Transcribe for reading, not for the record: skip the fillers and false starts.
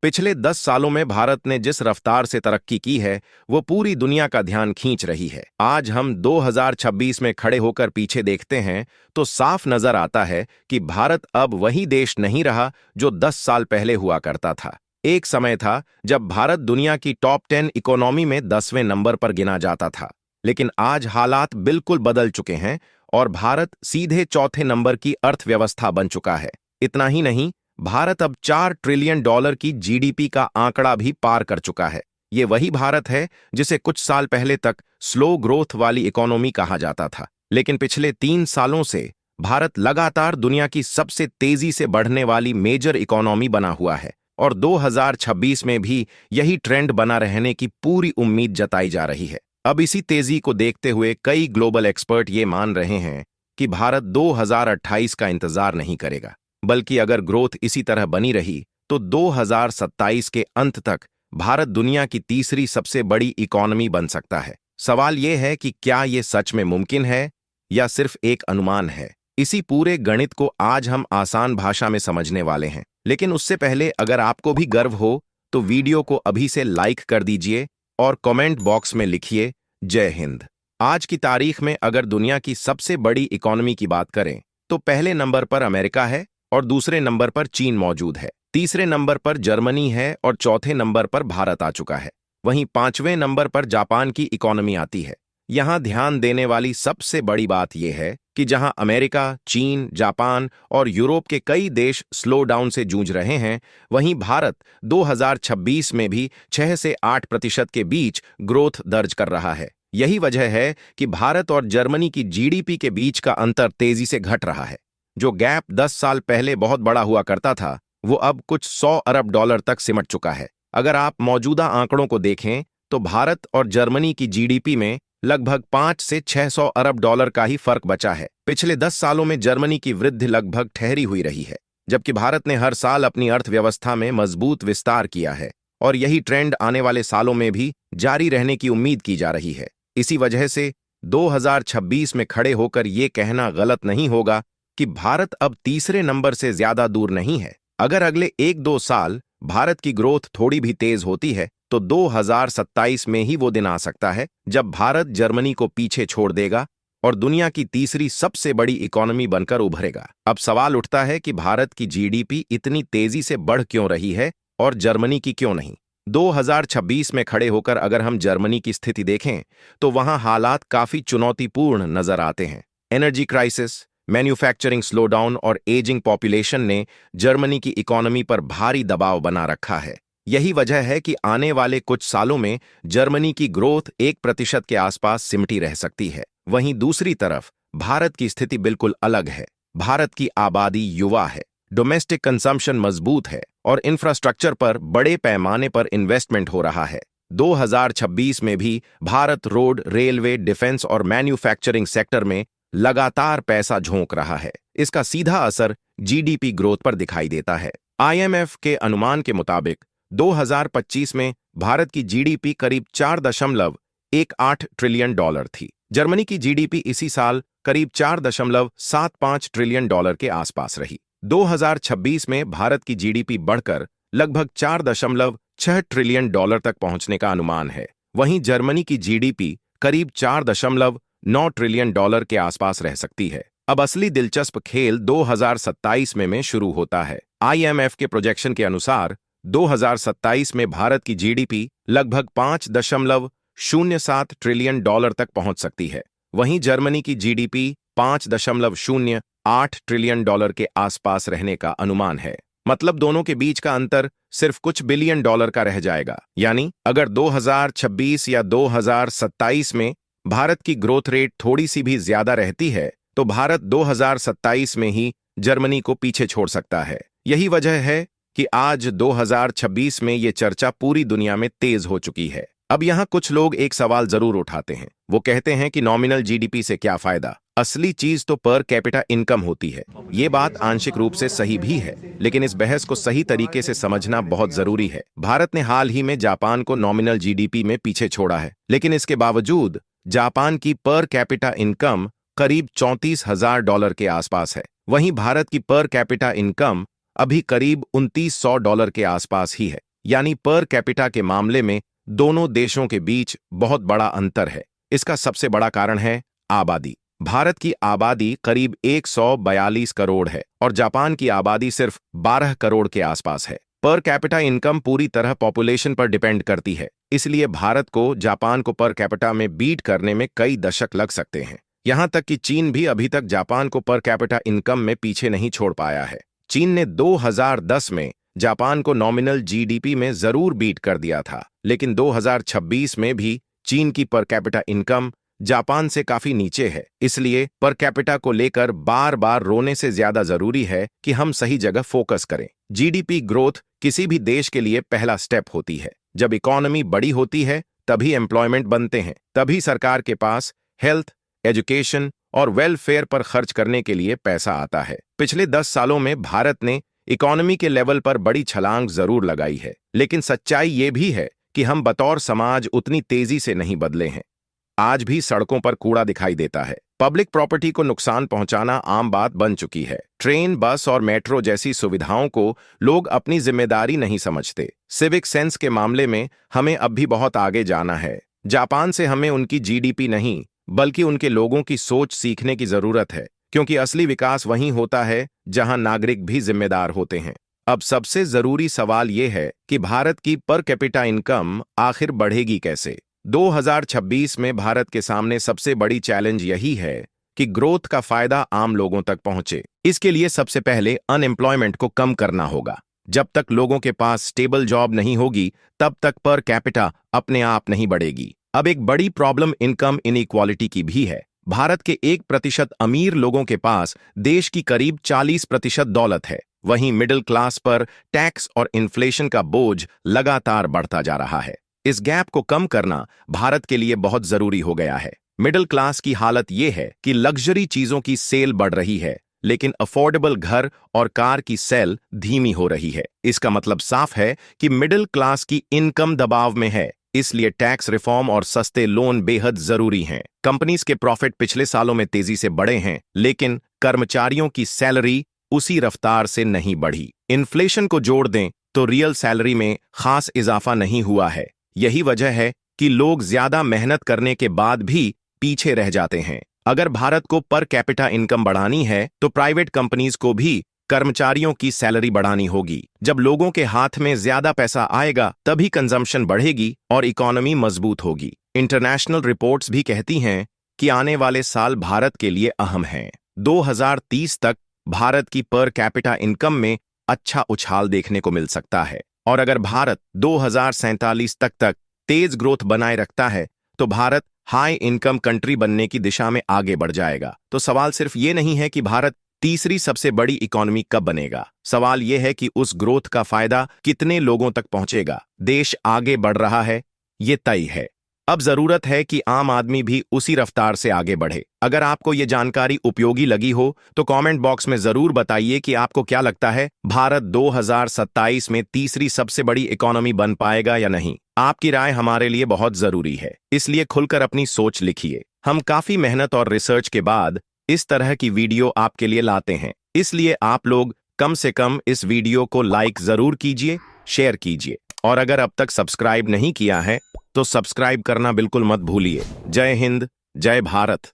पिछले 10 सालों में भारत ने जिस रफ्तार से तरक्की की है वो पूरी दुनिया का ध्यान खींच रही है। आज हम 2026 में खड़े होकर पीछे देखते हैं तो साफ नजर आता है कि भारत अब वही देश नहीं रहा जो 10 साल पहले हुआ करता था। एक समय था जब भारत दुनिया की टॉप 10 इकोनॉमी में 10वें नंबर पर गिना जाता था, लेकिन आज हालात बिल्कुल बदल चुके हैं और भारत सीधे चौथे नंबर की अर्थव्यवस्था बन चुका है। इतना ही नहीं, भारत अब $4 ट्रिलियन की जीडीपी का आंकड़ा भी पार कर चुका है। ये वही भारत है जिसे कुछ साल पहले तक स्लो ग्रोथ वाली इकोनॉमी कहा जाता था, लेकिन पिछले 3 सालों से भारत लगातार दुनिया की सबसे तेजी से बढ़ने वाली मेजर इकोनॉमी बना हुआ है और 2026 में भी यही ट्रेंड बना रहने की पूरी उम्मीद जताई जा रही है। अब इसी तेजी को देखते हुए कई ग्लोबल एक्सपर्ट ये मान रहे हैं कि भारत 2028 का इंतजार नहीं करेगा, बल्कि अगर ग्रोथ इसी तरह बनी रही तो 2027 के अंत तक भारत दुनिया की तीसरी सबसे बड़ी इकोनॉमी बन सकता है। सवाल यह है कि क्या ये सच में मुमकिन है या सिर्फ एक अनुमान है। इसी पूरे गणित को आज हम आसान भाषा में समझने वाले हैं, लेकिन उससे पहले अगर आपको भी गर्व हो तो वीडियो को अभी से लाइक कर दीजिए और कमेंट बॉक्स में लिखिए जय हिंद। आज की तारीख में अगर दुनिया की सबसे बड़ी इकोनॉमी की बात करें तो पहले नंबर पर अमेरिका है और दूसरे नंबर पर चीन मौजूद है, तीसरे नंबर पर जर्मनी है और चौथे नंबर पर भारत आ चुका है। वहीं 5वें नंबर पर जापान की इकोनॉमी आती है। यहां ध्यान देने वाली सबसे बड़ी बात यह है कि जहां अमेरिका, चीन, जापान और यूरोप के कई देश स्लो डाउन से जूझ रहे हैं, वहीं भारत 2026 में भी 6 से 8% के बीच ग्रोथ दर्ज कर रहा है। यही वजह है कि भारत और जर्मनी की जीडीपी के बीच का अंतर तेजी से घट रहा है। जो गैप 10 साल पहले बहुत बड़ा हुआ करता था, वो अब कुछ $100 अरब तक सिमट चुका है। अगर आप मौजूदा आंकड़ों को देखें तो भारत और जर्मनी की जीडीपी में लगभग 5 से $600 अरब का ही फर्क बचा है। पिछले 10 सालों में जर्मनी की वृद्धि लगभग ठहरी हुई रही है, जबकि भारत ने हर साल अपनी अर्थव्यवस्था में मजबूत विस्तार किया है और यही ट्रेंड आने वाले सालों में भी जारी रहने की उम्मीद की जा रही है। इसी वजह से 2026 में खड़े होकर ये कहना गलत नहीं होगा कि भारत अब तीसरे नंबर से ज्यादा दूर नहीं है। अगर अगले 1-2 साल भारत की ग्रोथ थोड़ी भी तेज होती है तो 2027 में ही वो दिन आ सकता है जब भारत जर्मनी को पीछे छोड़ देगा और दुनिया की तीसरी सबसे बड़ी इकोनॉमी बनकर उभरेगा। अब सवाल उठता है कि भारत की जीडीपी इतनी तेजी से बढ़ क्यों रही है और जर्मनी की क्यों नहीं। 2026 में खड़े होकर अगर हम जर्मनी की स्थिति देखें तो वहां हालात काफी चुनौतीपूर्ण नजर आते हैं। एनर्जी क्राइसिस, मैन्युफैक्चरिंग स्लोडाउन और एजिंग पॉपुलेशन ने जर्मनी की इकोनॉमी पर भारी दबाव बना रखा है। यही वजह है कि आने वाले कुछ सालों में जर्मनी की ग्रोथ 1% के आसपास सिमटी रह सकती है। वहीं दूसरी तरफ भारत की स्थिति बिल्कुल अलग है। भारत की आबादी युवा है, डोमेस्टिक कंजम्पशन मजबूत है और इंफ्रास्ट्रक्चर पर बड़े पैमाने पर इन्वेस्टमेंट हो रहा है। 2026 में भी भारत रोड, रेलवे, डिफेंस और मैन्युफैक्चरिंग सेक्टर में लगातार पैसा झोंक रहा है। इसका सीधा असर जीडीपी ग्रोथ पर दिखाई देता है। आईएमएफ के अनुमान के मुताबिक 2025 में भारत की जीडीपी करीब $4.18 ट्रिलियन थी। जर्मनी की जीडीपी इसी साल करीब $4.75 ट्रिलियन के आसपास रही। 2026 में भारत की जीडीपी बढ़कर लगभग $4.6 ट्रिलियन तक पहुंचने का अनुमान है। वहीं जर्मनी की जीडीपी करीब $4.9 ट्रिलियन के आसपास रह सकती है। अब असली दिलचस्प खेल 2027 में शुरू होता है। आईएमएफ के प्रोजेक्शन के अनुसार 2027 में भारत की जीडीपी लगभग $5.07 ट्रिलियन तक पहुंच सकती है। वहीं जर्मनी की जीडीपी $5.08 ट्रिलियन के आसपास रहने का अनुमान है। मतलब दोनों के बीच का अंतर सिर्फ कुछ बिलियन डॉलर का रह जाएगा। यानी अगर 2026 या 2027 में भारत की ग्रोथ रेट थोड़ी सी भी ज्यादा रहती है तो भारत 2027 में ही जर्मनी को पीछे छोड़ सकता है। यही वजह है कि आज 2026 में ये चर्चा पूरी दुनिया में तेज हो चुकी है। अब यहाँ कुछ लोग एक सवाल जरूर उठाते हैं। वो कहते हैं कि नॉमिनल जीडीपी से क्या फायदा, असली चीज तो पर कैपिटा इनकम होती है। ये बात आंशिक रूप से सही भी है, लेकिन इस बहस को सही तरीके से समझना बहुत जरूरी है। भारत ने हाल ही में जापान को नॉमिनल जीडीपी में पीछे छोड़ा है, लेकिन इसके बावजूद जापान की पर कैपिटा इनकम करीब $34,000 के आसपास है। वहीं भारत की पर कैपिटा इनकम अभी करीब $2,900 के आसपास ही है। यानी पर कैपिटा के मामले में दोनों देशों के बीच बहुत बड़ा अंतर है। इसका सबसे बड़ा कारण है आबादी। भारत की आबादी करीब 142 करोड़ है और जापान की आबादी सिर्फ 12 करोड़ के आसपास है। पर कैपिटा इनकम पूरी तरह पॉपुलेशन पर डिपेंड करती है, इसलिए भारत को जापान को पर कैपिटा में बीट करने में कई दशक लग सकते हैं। यहां तक कि चीन भी अभी तक जापान को पर कैपिटा इनकम में पीछे नहीं छोड़ पाया है। चीन ने 2010 में जापान को नॉमिनल जीडीपी में जरूर बीट कर दिया था, लेकिन 2026 में भी चीन की पर कैपिटा इनकम जापान से काफी नीचे है। इसलिए पर कैपिटा को लेकर बार बार रोने से ज्यादा जरूरी है कि हम सही जगह फोकस करें। जीडीपी ग्रोथ किसी भी देश के लिए पहला स्टेप होती है। जब इकोनॉमी बड़ी होती है तभी एम्प्लॉयमेंट बनते हैं, तभी सरकार के पास हेल्थ, एजुकेशन और वेलफेयर पर खर्च करने के लिए पैसा आता है। पिछले 10 सालों में भारत ने इकोनॉमी के लेवल पर बड़ी छलांग जरूर लगाई है, लेकिन सच्चाई ये भी है कि हम बतौर समाज उतनी तेजी से नहीं बदले हैं। आज भी सड़कों पर कूड़ा दिखाई देता है। पब्लिक प्रॉपर्टी को नुकसान पहुंचाना आम बात बन चुकी है। ट्रेन, बस और मेट्रो जैसी सुविधाओं को लोग अपनी जिम्मेदारी नहीं समझते। सिविक सेंस के मामले में हमें अब भी बहुत आगे जाना है। जापान से हमें उनकी जीडीपी नहीं, बल्कि उनके लोगों की सोच सीखने की जरूरत है, क्योंकि असली विकास वहीं होता है जहां नागरिक भी जिम्मेदार होते हैं। अब सबसे जरूरी सवाल यह है कि भारत की पर कैपिटा इनकम आखिर बढ़ेगी कैसे। 2026 में भारत के सामने सबसे बड़ी चैलेंज यही है कि ग्रोथ का फायदा आम लोगों तक पहुंचे। इसके लिए सबसे पहले अनएम्प्लॉयमेंट को कम करना होगा। जब तक लोगों के पास स्टेबल जॉब नहीं होगी, तब तक पर कैपिटा अपने आप नहीं बढ़ेगी। अब एक बड़ी प्रॉब्लम इनकम इनइक्वालिटी की भी है। भारत के 1% अमीर लोगों के पास देश की करीब 40% दौलत है। वहीं मिडिल क्लास पर टैक्स और इन्फ्लेशन का बोझ लगातार बढ़ता जा रहा है। इस गैप को कम करना भारत के लिए बहुत जरूरी हो गया है। मिडिल क्लास की हालत यह है कि लग्जरी चीजों की सेल बढ़ रही है, लेकिन अफोर्डेबल घर और कार की सेल धीमी हो रही है। इसका मतलब साफ है कि मिडिल क्लास की इनकम दबाव में है। इसलिए टैक्स रिफॉर्म और सस्ते लोन बेहद जरूरी हैं। कंपनीज के प्रॉफिट पिछले सालों में तेजी से बढ़े हैं, लेकिन कर्मचारियों की सैलरी उसी रफ्तार से नहीं बढ़ी। इन्फ्लेशन को जोड़ दें तो रियल सैलरी में खास इजाफा नहीं हुआ है। यही वजह है कि लोग ज्यादा मेहनत करने के बाद भी पीछे रह जाते हैं। अगर भारत को पर कैपिटा इनकम बढ़ानी है तो प्राइवेट कंपनीज को भी कर्मचारियों की सैलरी बढ़ानी होगी। जब लोगों के हाथ में ज्यादा पैसा आएगा तभी कंजम्पशन बढ़ेगी और इकोनॉमी मजबूत होगी। इंटरनेशनल रिपोर्ट्स भी कहती हैं कि आने वाले साल भारत के लिए अहम हैं। 2030 तक भारत की पर कैपिटा इनकम में अच्छा उछाल देखने को मिल सकता है। और अगर भारत 2047 तक तेज ग्रोथ बनाए रखता है तो भारत हाई इनकम कंट्री बनने की दिशा में आगे बढ़ जाएगा। तो सवाल सिर्फ ये नहीं है कि भारत तीसरी सबसे बड़ी इकोनॉमी कब बनेगा। सवाल यह है कि उस ग्रोथ का फायदा कितने लोगों तक पहुंचेगा। देश आगे बढ़ रहा है, ये तय है। अब जरूरत है कि आम आदमी भी उसी रफ्तार से आगे बढ़े। अगर आपको ये जानकारी उपयोगी लगी हो तो कमेंट बॉक्स में जरूर बताइए कि आपको क्या लगता है, भारत 2027 में तीसरी सबसे बड़ी इकोनॉमी बन पाएगा या नहीं। आपकी राय हमारे लिए बहुत जरूरी है, इसलिए खुलकर अपनी सोच लिखिए। हम काफी मेहनत और रिसर्च के बाद इस तरह की वीडियो आपके लिए लाते हैं, इसलिए आप लोग कम से कम इस वीडियो को लाइक जरूर कीजिए, शेयर कीजिए और अगर अब तक सब्सक्राइब नहीं किया है तो सब्सक्राइब करना बिल्कुल मत भूलिए। जय हिंद, जय भारत।